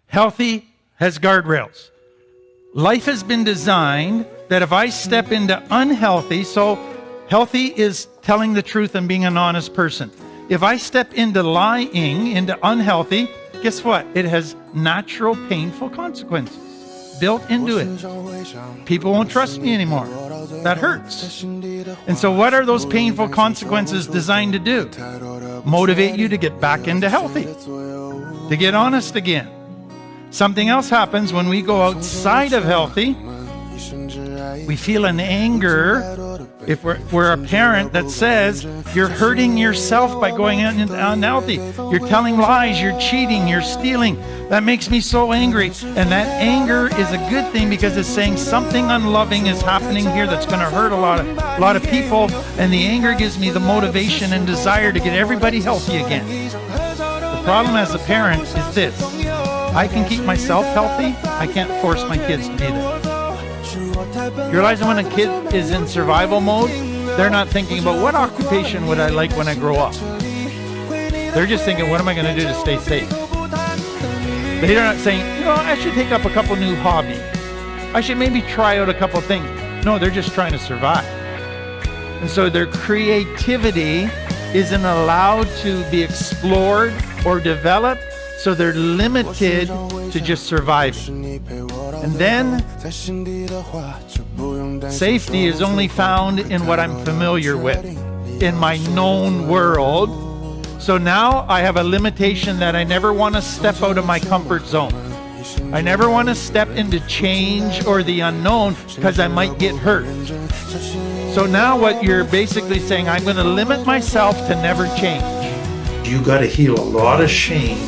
Healthy has guardrails. Life has been designed that if I step into unhealthy, so healthy is telling the truth and being an honest person. If I step into lying, into unhealthy, guess what? It has natural, painful consequences built into it. People won't trust me anymore. That hurts. And so what are those painful consequences designed to do? Motivate you to get back into healthy, to get honest again. Something else happens when we go outside of healthy. We feel an anger if we're a parent that says you're hurting yourself by going into unhealthy. You're telling lies, you're cheating, you're stealing. That makes me so angry. And that anger is a good thing because it's saying something unloving is happening here that's going to hurt a lot of people. And the anger gives me the motivation and desire to get everybody healthy again. The problem as a parent is this. I can keep myself healthy. I can't force my kids to be there. You realize when a kid is in survival mode, they're not thinking about what occupation would I like when I grow up. They're just thinking, what am I going to do to stay safe? They're not saying, I should take up a couple new hobbies. I should maybe try out a couple things. No, they're just trying to survive. And so their creativity isn't allowed to be explored or developed, so they're limited to just surviving. And then safety is only found in what I'm familiar with, in my known world. So now I have a limitation that I never want to step out of my comfort zone. I never want to step into change or the unknown because I might get hurt. So now what you're basically saying, I'm going to limit myself to never change. You got to heal a lot of shame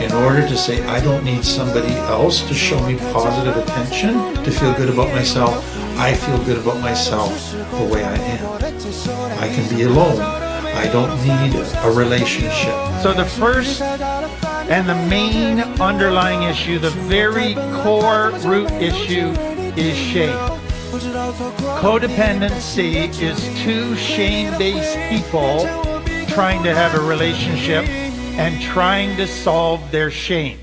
in order to say, I don't need somebody else to show me positive attention to feel good about myself. I feel good about myself the way I am. I can be alone. I don't need a relationship. So the first and the main underlying issue, the very core root issue is shame. Codependency is two shame-based people trying to have a relationship and trying to solve their shame.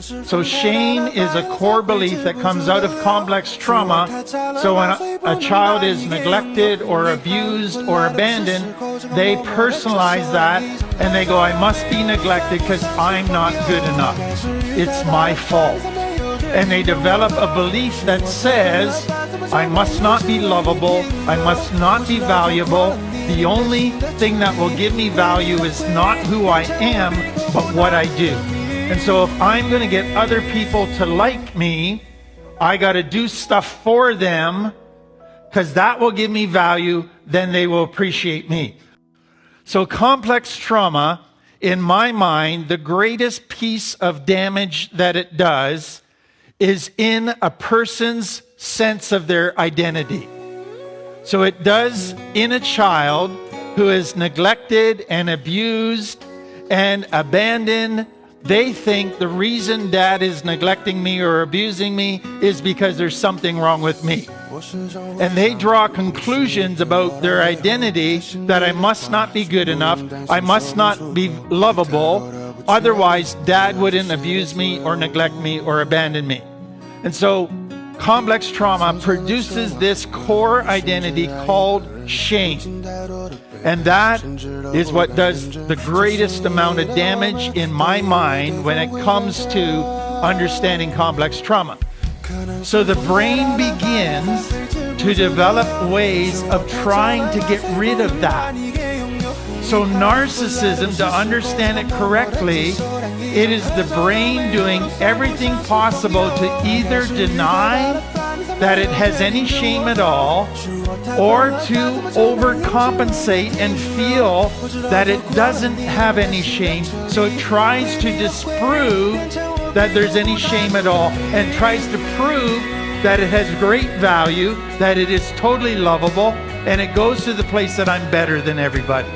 So shame is a core belief that comes out of complex trauma. So when a child is neglected or abused or abandoned, they personalize that and they go, I must be neglected because I'm not good enough. It's my fault. And they develop a belief that says, I must not be lovable, I must not be valuable. The only thing that will give me value is not who I am, but what I do. And so if I'm going to get other people to like me, I got to do stuff for them because that will give me value, then they will appreciate me. So complex trauma, in my mind, the greatest piece of damage that it does is in a person's sense of their identity. So it does in a child who is neglected and abused and abandoned. They think the reason dad is neglecting me or abusing me is because there's something wrong with me. And they draw conclusions about their identity that I must not be good enough, I must not be lovable, otherwise dad wouldn't abuse me or neglect me or abandon me. And so complex trauma produces this core identity called shame. And that is what does the greatest amount of damage in my mind when it comes to understanding complex trauma. So the brain begins to develop ways of trying to get rid of that. So narcissism, to understand it correctly, it is the brain doing everything possible to either deny that it has any shame at all, or to overcompensate and feel that it doesn't have any shame. So it tries to disprove that there's any shame at all and tries to prove that it has great value, that it is totally lovable, and it goes to the place that I'm better than everybody.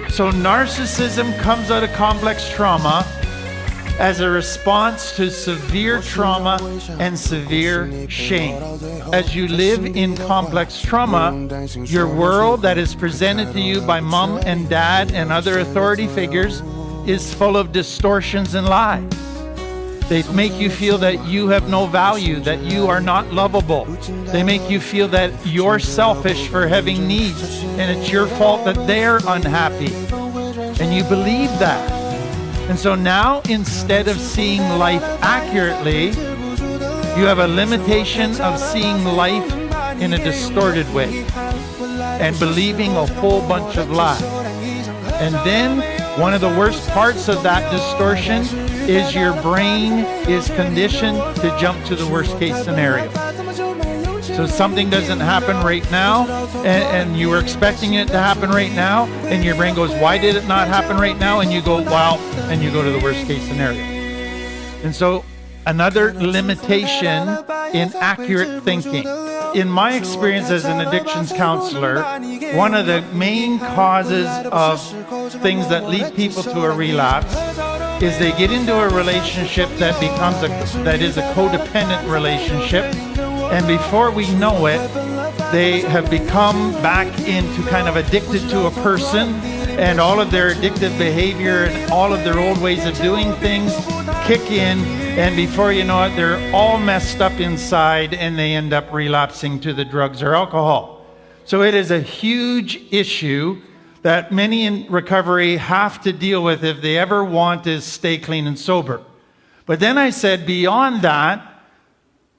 So narcissism comes out of complex trauma as a response to severe trauma and severe shame. As you live in complex trauma, your world that is presented to you by mom and dad and other authority figures is full of distortions and lies. They make you feel that you have no value, that you are not lovable. They make you feel that you're selfish for having needs, and it's your fault that they're unhappy. And you believe that. And so now, instead of seeing life accurately, you have a limitation of seeing life in a distorted way and believing a whole bunch of lies. And then one of the worst parts of that distortion is your brain is conditioned to jump to the worst case scenario. So something doesn't happen right now, and you were expecting it to happen right now, and your brain goes, why did it not happen right now? And you go, well, and you go to the worst case scenario. And so another limitation in accurate thinking. In my experience as an addictions counselor, one of the main causes of things that lead people to a relapse is they get into a relationship that is a codependent relationship, and before we know it, they have become back into kind of addicted to a person, and all of their addictive behavior and all of their old ways of doing things kick in, and before you know it, they're all messed up inside, and they end up relapsing to the drugs or alcohol. So it is a huge issue that many in recovery have to deal with if they ever want to stay clean and sober. But then I said, beyond that,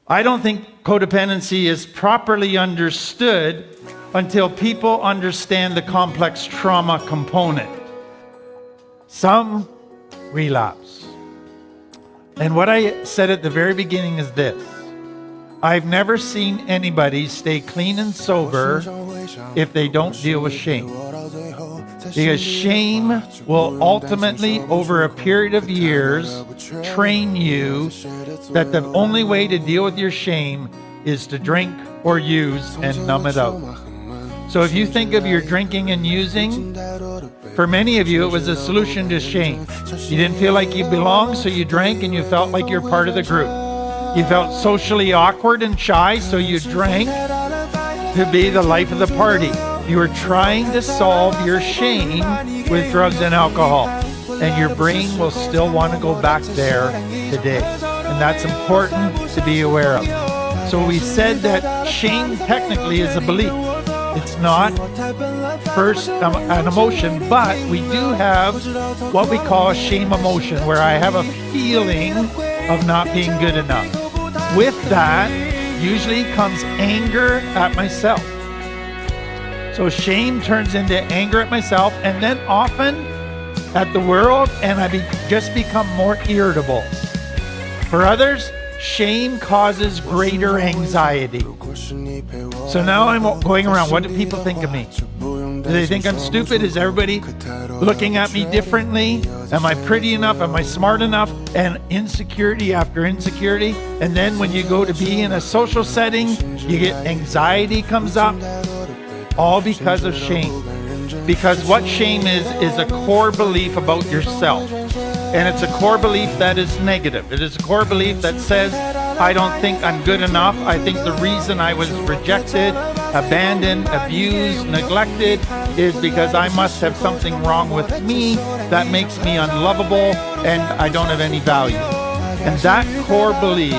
I don't think codependency is properly understood until people understand the complex trauma component. Some relapse. And what I said at the very beginning is this: I've never seen anybody stay clean and sober if they don't deal with shame. Because shame will ultimately, over a period of years, train you that the only way to deal with your shame is to drink or use and numb it out. So if you think of your drinking and using, for many of you it was a solution to shame. You didn't feel like you belonged, so you drank and you felt like you're part of the group. You felt socially awkward and shy, so you drank to be the life of the party. You were trying to solve your shame with drugs and alcohol, and your brain will still want to go back there today. And that's important to be aware of. So we said that shame technically is a belief. It's not first an emotion, but we do have what we call a shame emotion, where I have a feeling of not being good enough. With that, usually comes anger at myself. So shame turns into anger at myself, and then often at the world, and I just become more irritable. For others, shame causes greater anxiety. So now I'm going around, what do people think of me? Do they think I'm stupid? Is everybody looking at me differently? Am I pretty enough? Am I smart enough? And insecurity after insecurity. And then when you go to be in a social setting, you get anxiety comes up, all because of shame. Because what shame is a core belief about yourself. And it's a core belief that is negative. It is a core belief that says, I don't think I'm good enough. I think the reason I was rejected, abandoned, abused, neglected is because I must have something wrong with me that makes me unlovable and I don't have any value. And that core belief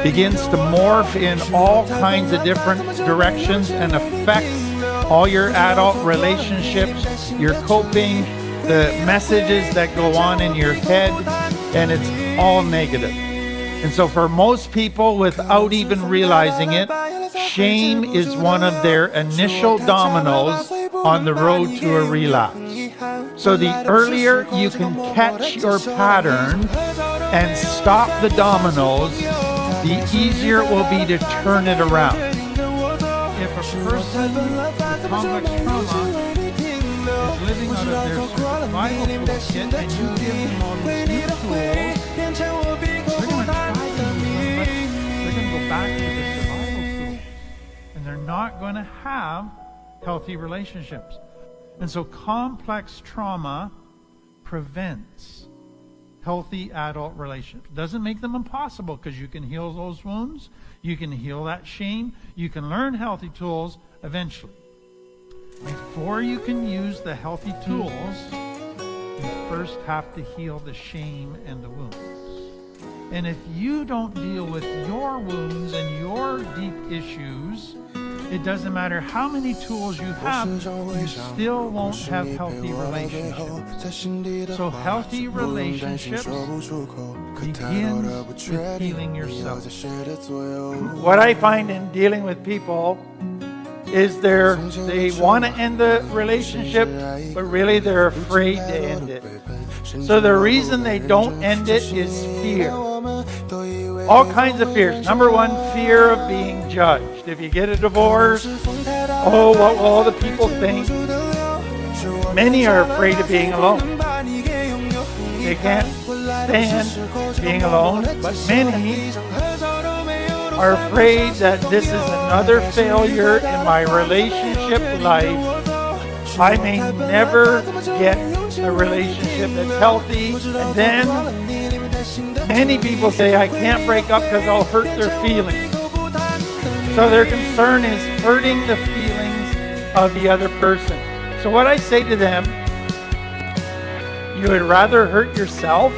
begins to morph in all kinds of different directions and affects all your adult relationships, your coping, the messages that go on in your head, and it's all negative. And so for most people, without even realizing it, shame is one of their initial dominoes on the road to a relapse. So the earlier you can catch your pattern and stop the dominoes, the easier it will be to turn it around. If a person with complex trauma is living out of their survival toolkit and you give them all these new tools, they're going to try to use them, but they're going to go back to the survival tools. And they're not going to have healthy relationships. And so complex trauma prevents healthy adult relationships. Doesn't make them impossible, because you can heal those wounds, you can heal that shame, you can learn healthy tools eventually. Before you can use the healthy tools, you first have to heal the shame and the wounds. And if you don't deal with your wounds and your deep issues, it doesn't matter how many tools you have, you still won't have healthy relationships. So healthy relationships begins with healing yourself. What I find in dealing with people is they want to end the relationship, but really they're afraid to end it. So the reason they don't end it is fear. All kinds of fears. Number one, fear of being judged. If you get a divorce, what will all the people think? Many are afraid of being alone. They can't stand being alone, but many are afraid that this is another failure in my relationship life. I may never get a relationship that's healthy. And then many people say, I can't break up because I'll hurt their feelings. So their concern is hurting the feelings of the other person. So what I say to them, you would rather hurt yourself?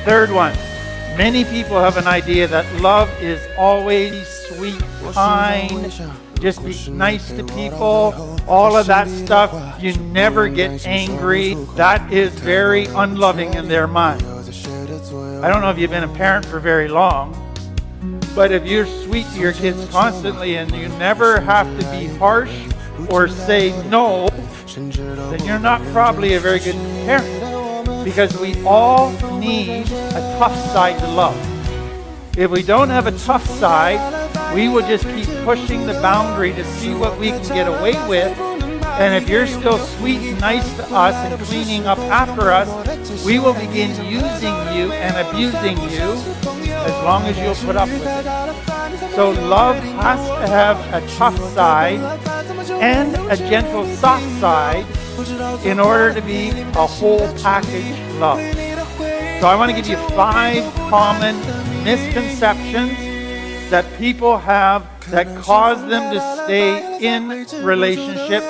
Third one, many people have an idea that love is always sweet, kind, just be nice to people, all of that stuff. You never get angry. That is very unloving in their mind. I don't know if you've been a parent for very long, but if you're sweet to your kids constantly and you never have to be harsh or say no, then you're not probably a very good parent, because we all need a tough side to love. If we don't have a tough side, we will just keep pushing the boundary to see what we can get away with. And if you're still sweet and nice to us and cleaning up after us, we will begin using you and abusing you as long as you'll put up with it. So love has to have a tough side and a gentle soft side in order to be a whole package love. So I want to give you 5 common misconceptions that people have that cause them to stay in relationships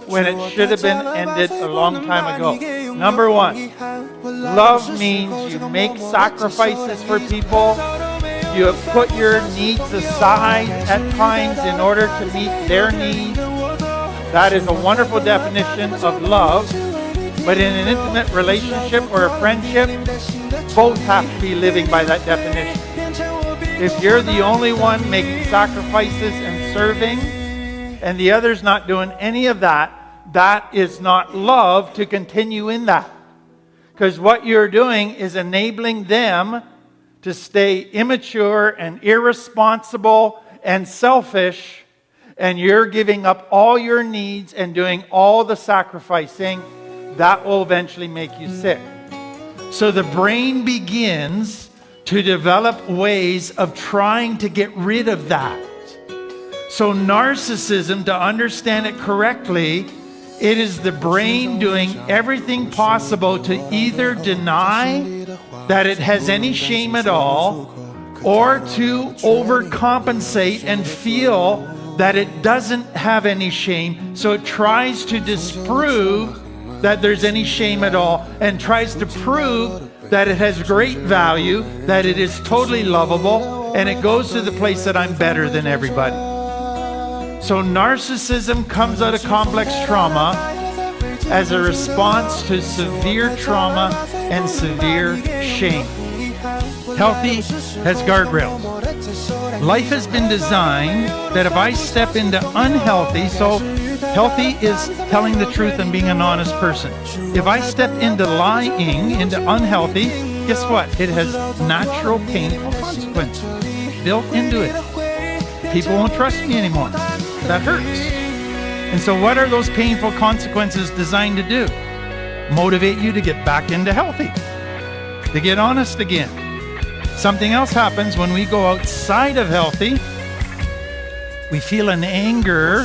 when it should have been ended a long time ago. Number 1, love means you make sacrifices for people. You have put your needs aside at times in order to meet their needs. That is a wonderful definition of love. But in an intimate relationship or a friendship, both have to be living by that definition. If you're the only one making sacrifices and serving, and the other's not doing any of that, that is not love to continue in that. Because what you're doing is enabling them to stay immature and irresponsible and selfish, and you're giving up all your needs and doing all the sacrificing. That will eventually make you sick. So the brain begins to develop ways of trying to get rid of that. So narcissism, to understand it correctly, it is the brain doing everything possible to either deny that it has any shame at all, or to overcompensate and feel that it doesn't have any shame. So it tries to disprove that there's any shame at all, and tries to prove that it has great value, that it is totally lovable, and it goes to the place that I'm better than everybody. So narcissism comes out of complex trauma as a response to severe trauma and severe shame. Healthy has guardrails. Life has been designed that if I step into unhealthy, so healthy is telling the truth and being an honest person. If I step into lying, into unhealthy, guess what? It has natural painful consequences built into it. People won't trust me anymore. That hurts. And so what are those painful consequences designed to do? Motivate you to get back into healthy, to get honest again. Something else happens when we go outside of healthy. We feel an anger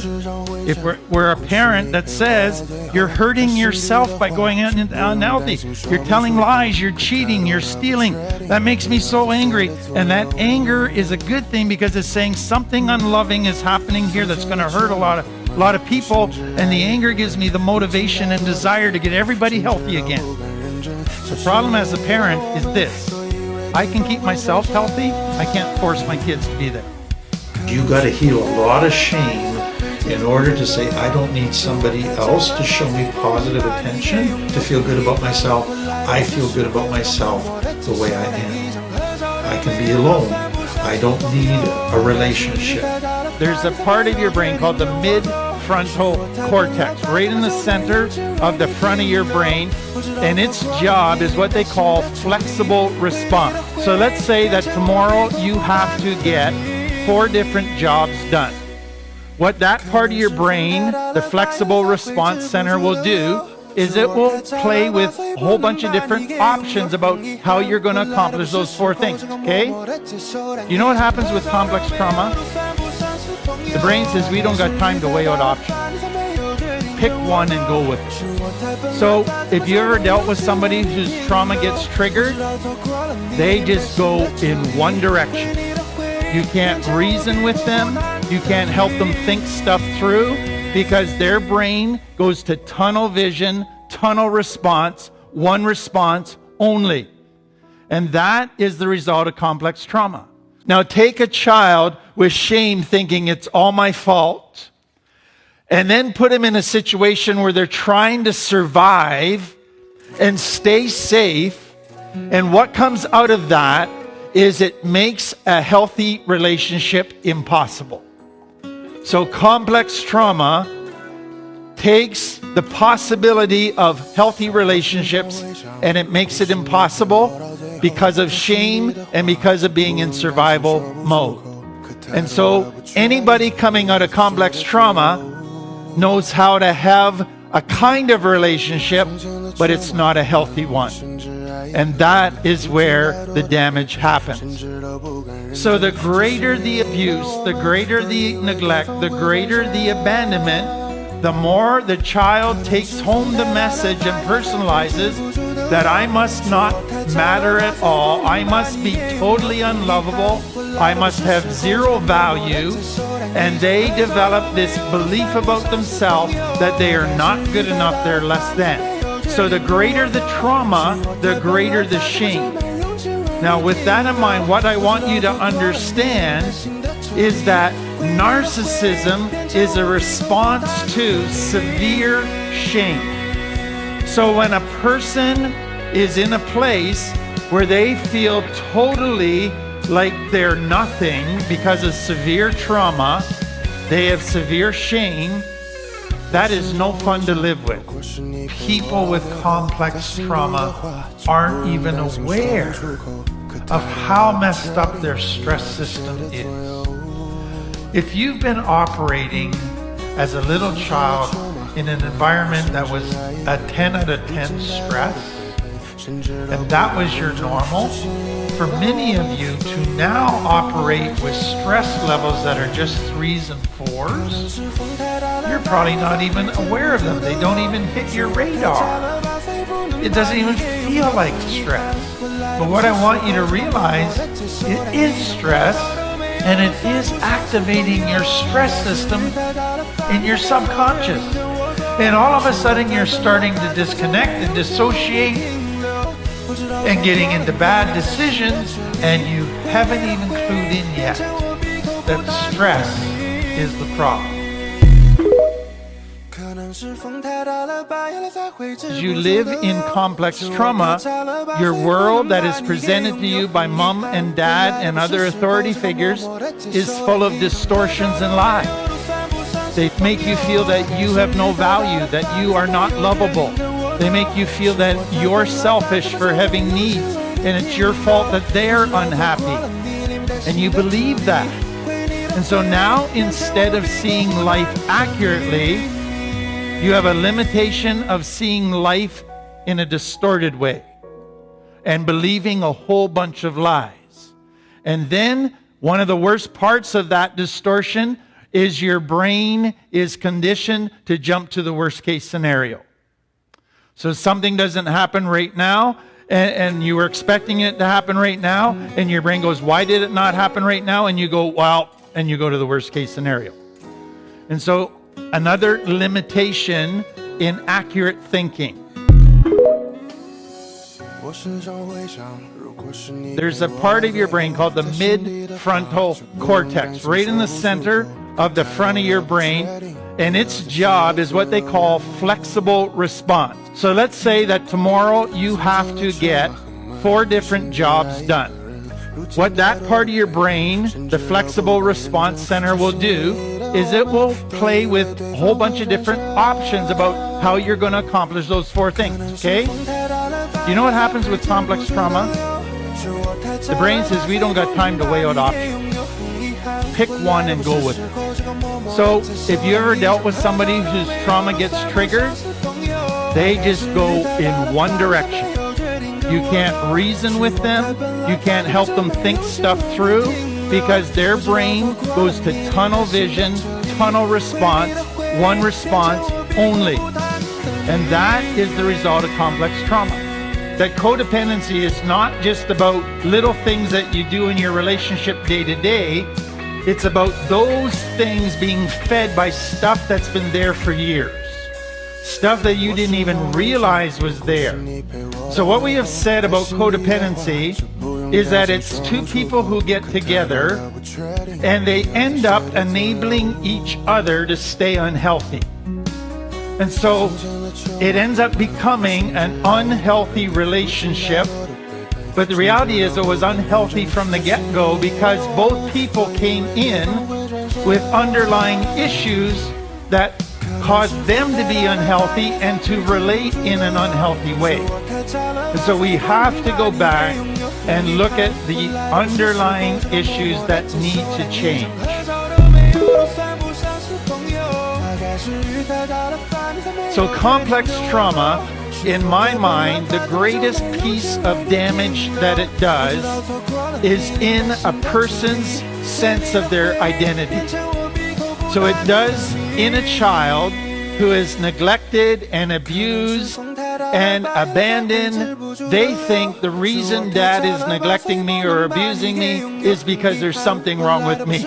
if we're a parent that says you're hurting yourself by going into unhealthy. You're telling lies, you're cheating, you're stealing. That makes me so angry. And that anger is a good thing because it's saying something unloving is happening here that's going to hurt a lot of people. And the anger gives me the motivation and desire to get everybody healthy again. The problem as a parent is this. I can keep myself healthy. I can't force my kids to be there. You got to heal a lot of shame in order to say, I don't need somebody else to show me positive attention to feel good about myself. I feel good about myself the way I am. I can be alone. I don't need a relationship. There's a part of your brain called the mid-frontal cortex, right in the center of the front of your brain, and its job is what they call flexible response. So let's say that tomorrow you have to get 4 different jobs done. What that part of your brain, the flexible response center, will do is it will play with a whole bunch of different options about how you're going to accomplish those 4 things, okay? You know what happens with complex trauma? The brain says, we don't got time to weigh out options. Pick one and go with it. So if you ever dealt with somebody whose trauma gets triggered, they just go in one direction. You can't reason with them. You can't help them think stuff through because their brain goes to tunnel vision, tunnel response, one response only. And that is the result of complex trauma. Now take a child with shame thinking it's all my fault, and then put them in a situation where they're trying to survive and stay safe. And what comes out of that is it makes a healthy relationship impossible. So complex trauma takes the possibility of healthy relationships and it makes it impossible because of shame and because of being in survival mode. And so anybody coming out of complex trauma knows how to have a kind of relationship, but it's not a healthy one. And that is where the damage happens. So the greater the abuse, the greater the neglect, the greater the abandonment, the more the child takes home the message and personalizes that I must not matter at all. I must be totally unlovable. I must have zero value. And they develop this belief about themselves that they are not good enough, they're less than. So the greater the trauma, the greater the shame. Now with that in mind, what I want you to understand is that narcissism is a response to severe shame. So when a person is in a place where they feel totally like they're nothing because of severe trauma, they have severe shame, that is no fun to live with. People with complex trauma aren't even aware of how messed up their stress system is. If you've been operating as a little child in an environment that was a 10 out of 10 stress, and that was your normal, for many of you to now operate with stress levels that are just 3s and 4s, you're probably not even aware of them. They don't even hit your radar. It doesn't even feel like stress. But what I want you to realize, it is stress, and it is activating your stress system in your subconscious. And all of a sudden you're starting to disconnect and dissociate and getting into bad decisions, and you haven't even clued in yet that stress is the problem. As you live in complex trauma, your world that is presented to you by mom and dad and other authority figures is full of distortions and lies. They make you feel that you have no value, that you are not lovable. They make you feel that you're selfish for having needs and it's your fault that they're unhappy. And you believe that. And so now, instead of seeing life accurately, you have a limitation of seeing life in a distorted way and believing a whole bunch of lies. And then one of the worst parts of that distortion is your brain is conditioned to jump to the worst case scenario. So something doesn't happen right now, and you were expecting it to happen right now, and your brain goes, why did it not happen right now? And you go, well, and you go to the worst case scenario. And so another limitation in accurate thinking. There's a part of your brain called the mid-frontal cortex, right in the center of the front of your brain, and its job is what they call flexible response. So let's say that tomorrow you have to get 4 different jobs done. What that part of your brain, the flexible response center, will do is it will play with a whole bunch of different options about how you're going to accomplish those 4 things, okay? You know what happens with complex trauma? The brain says, we don't got time to weigh out options. Pick one and go with it. So if you ever dealt with somebody whose trauma gets triggered, they just go in one direction. You can't reason with them. You can't help them think stuff through because their brain goes to tunnel vision, tunnel response, one response only. And that is the result of complex trauma. That codependency is not just about little things that you do in your relationship day to day. It's about those things being fed by stuff that's been there for years. Stuff that you didn't even realize was there. So what we have said about codependency is that it's 2 people who get together and they end up enabling each other to stay unhealthy. And so it ends up becoming an unhealthy relationship. But the reality is it was unhealthy from the get-go because both people came in with underlying issues that caused them to be unhealthy and to relate in an unhealthy way. And so we have to go back and look at the underlying issues that need to change. So complex trauma, in my mind, the greatest piece of damage that it does is in a person's sense of their identity. So it does in a child who is neglected and abused and abandoned. They think the reason dad is neglecting me or abusing me is because there's something wrong with me.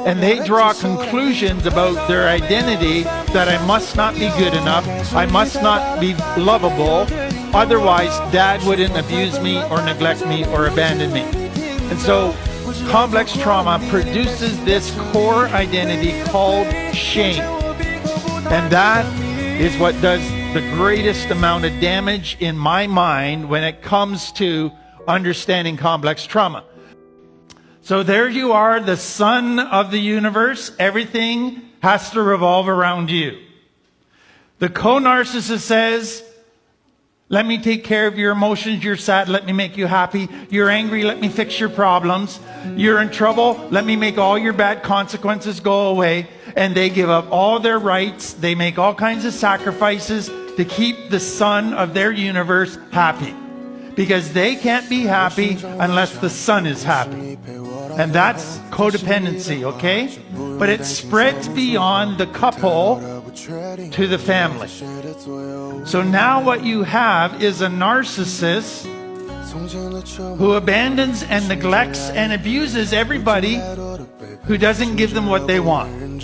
And they draw conclusions about their identity that I must not be good enough, I must not be lovable, otherwise dad wouldn't abuse me or neglect me or abandon me. And so complex trauma produces this core identity called shame. And that is what does the greatest amount of damage in my mind when it comes to understanding complex trauma. So there you are, the sun of the universe. Everything has to revolve around you. The co-narcissist says, let me take care of your emotions. You're sad, let me make you happy. You're angry, let me fix your problems. You're in trouble, let me make all your bad consequences go away. And they give up all their rights. They make all kinds of sacrifices to keep the sun of their universe happy. Because they can't be happy unless the sun is happy. And that's codependency, okay? But it spreads beyond the couple to the family. So now what you have is a narcissist who abandons and neglects and abuses everybody who doesn't give them what they want.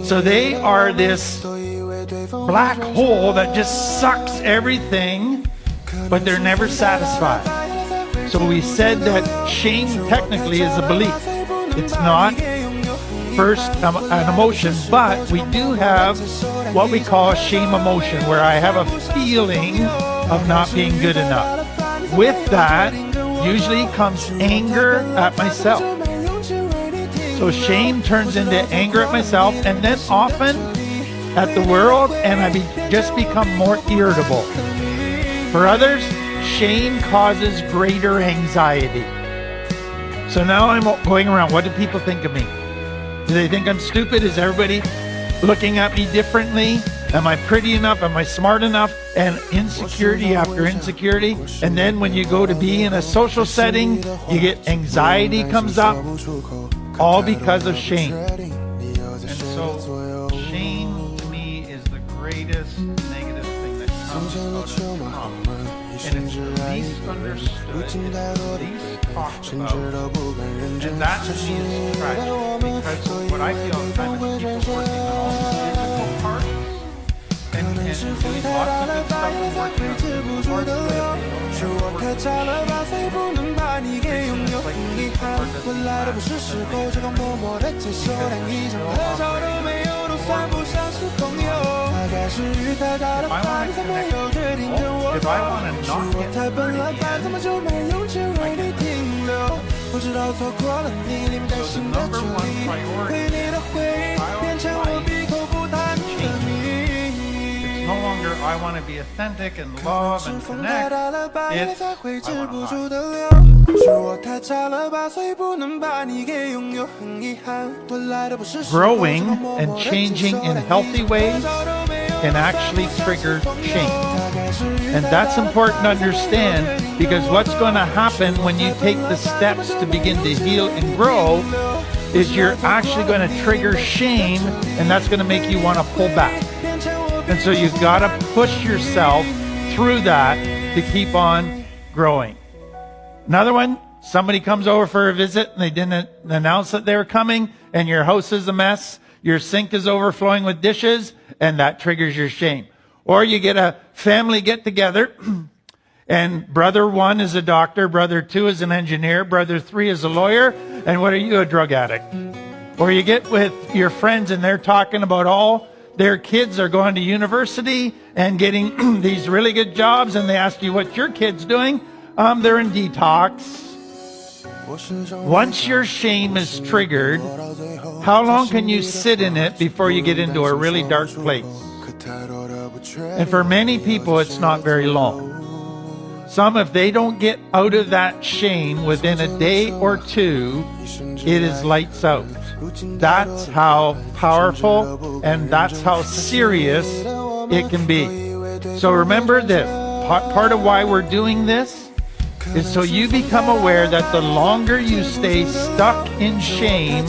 So they are this black hole that just sucks everything, but they're never satisfied. So we said that shame technically is a belief. It's not first an emotion, but we do have what we call shame emotion, where I have a feeling of not being good enough. With that usually comes anger at myself. So shame turns into anger at myself, and then often at the world, and I just become more irritable. For others, shame causes greater anxiety. So now I'm going around, what do people think of me? Do they think I'm stupid? Is everybody looking at me differently? Am I pretty enough? Am I smart enough? And insecurity after insecurity. And then when you go to be in a social setting, you get anxiety comes up, all because of shame. And so shame to me is the greatest negative thing that comes out of trauma. And it's the least understood, it's the least talked about. And that to me is tragic, because what I feel all the time is people working on all the physical parts and doing lots of good stuff and working on physical parts, but if they don't 太差了吧，所以不能把你给拥有。很遗憾，我来的不是时候，只好默默的接受，连一张合照都没有，都算不上是朋友。大概是雨太大了吧，你才没有决定跟我走。是我太笨了吧，怎么就没勇气为你停留？不知道错过了你，里面带心的距离，对你的回忆变成我闭口不谈的秘密。 No longer I want to be authentic and love and connect. It's I want to hide. Growing and changing in healthy ways can actually trigger shame. And that's important to understand, because what's going to happen when you take the steps to begin to heal and grow is you're actually going to trigger shame, and that's going to make you want to pull back. And so you've got to push yourself through that to keep on growing. Another one, somebody comes over for a visit and they didn't announce that they were coming, and your house is a mess, your sink is overflowing with dishes, and that triggers your shame. Or you get a family get together and brother 1 is a doctor, brother 2 is an engineer, brother 3 is a lawyer, and what are you, a drug addict? Or you get with your friends and they're talking about all their kids are going to university and getting these really good jobs, and they ask you what your kid's doing. They're in detox. Once your shame is triggered, how long can you sit in it before you get into a really dark place? And for many people, it's not very long. Some, if they don't get out of that shame within a day or two, it is lights out. That's how powerful and that's how serious it can be. So remember this, part of why we're doing this is so you become aware that the longer you stay stuck in shame,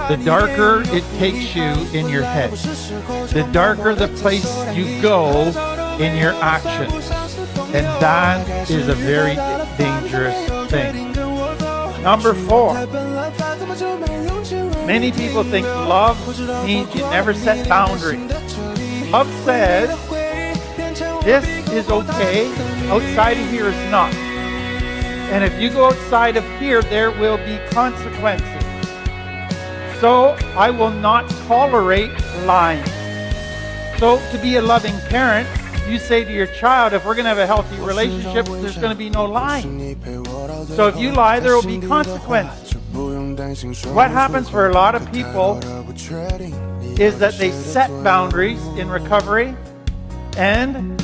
the darker it takes you in your head. The darker the place you go in your actions. And that is a very dangerous thing. Number 4. Many people think love means you never set boundaries. Love says, this is okay, outside of here is not. And if you go outside of here, there will be consequences. So I will not tolerate lying. So to be a loving parent, you say to your child, if we're going to have a healthy relationship, there's going to be no lying. So if you lie, there will be consequences. What happens for a lot of people is that they set boundaries in recovery, and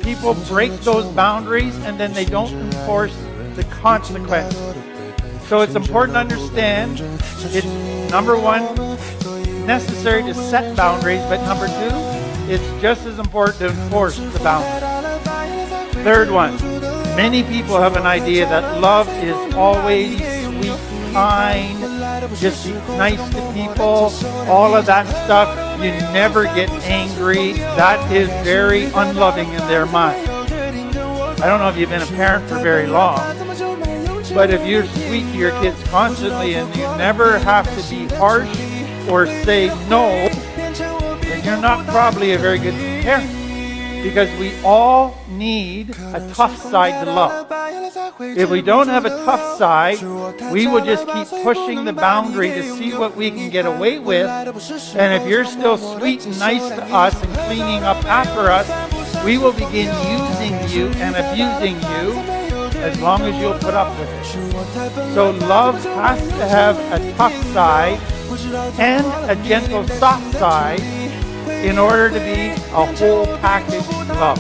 people break those boundaries and then they don't enforce the consequences. So it's important to understand, it's number 1, necessary to set boundaries, but number 2, it's just as important to enforce the boundaries. Third one, many people have an idea that love is always sweet, kind, just be nice to people, all of that stuff. You never get angry. That is very unloving in their mind. I don't know if you've been a parent for very long, but if you're sweet to your kids constantly and you never have to be harsh or say no, then you're not probably a very good parent. Because we all need a tough side to love. If we don't have a tough side, we will just keep pushing the boundary to see what we can get away with. And if you're still sweet and nice to us and cleaning up after us, we will begin using you and abusing you as long as you'll put up with it. So love has to have a tough side and a gentle, soft side in order to be a whole package love.